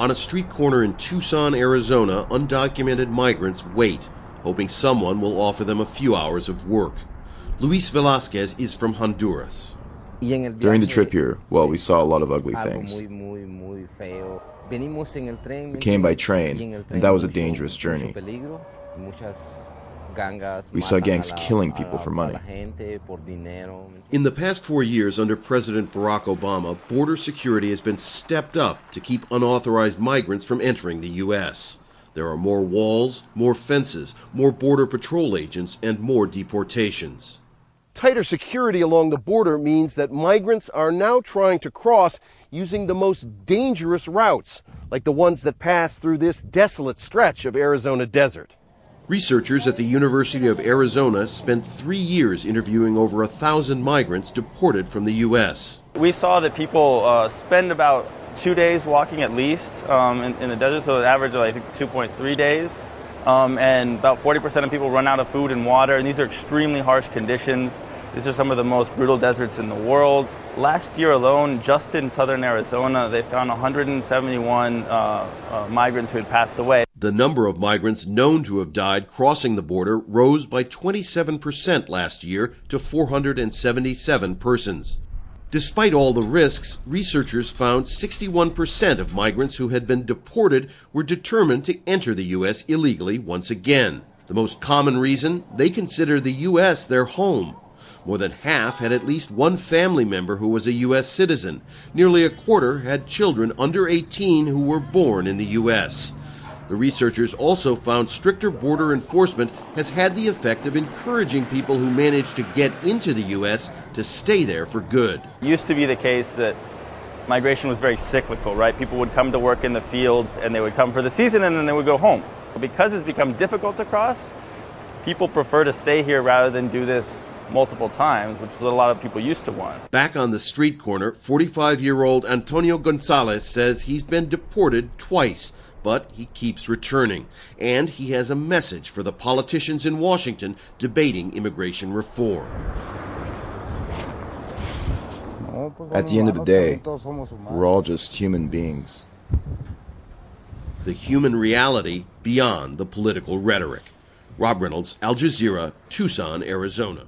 On a street corner in Tucson, Arizona, undocumented migrants wait, hoping someone will offer them a few hours of work. Luis Velasquez is from Honduras. During the trip here, well, we saw a lot of ugly things. We came by train, and that was a dangerous journey. We saw gangs killing people for money. In the past 4 years under President Barack Obama, border security has been stepped up to keep unauthorized migrants from entering the U.S. There are more walls, more fences, more border patrol agents, and more deportations. Tighter security along the border means that migrants are now trying to cross using the most dangerous routes, like the ones that pass through this desolate stretch of Arizona desert. Researchers at the University of Arizona spent 3 years interviewing over 1,000 migrants deported from the U.S. We saw that people spend about 2 days walking at least in the desert, so an average of I think 2.3 days. And about 40% of people run out of food and water, and these are extremely harsh conditions. These are some of the most brutal deserts in the world. Last year alone, just in southern Arizona, they found 171 migrants who had passed away. The number of migrants known to have died crossing the border rose by 27% last year to 477 persons. Despite all the risks, researchers found 61% of migrants who had been deported were determined to enter the U.S. illegally once again. The most common reason? They consider the U.S. their home. More than half had at least one family member who was a U.S. citizen. Nearly a quarter had children under 18 who were born in the U.S. The researchers also found stricter border enforcement has had the effect of encouraging people who manage to get into the U.S. to stay there for good. It used to be the case that migration was very cyclical, right? People would come to work in the fields and they would come for the season and then they would go home. Because it's become difficult to cross, people prefer to stay here rather than do this multiple times, which is what a lot of people used to want. Back on the street corner, 45-year-old Antonio Gonzalez says he's been deported twice, but he keeps returning. And he has a message for the politicians in Washington debating immigration reform. At the end of the day, we're all just human beings. The human reality beyond the political rhetoric. Rob Reynolds, Al Jazeera, Tucson, Arizona.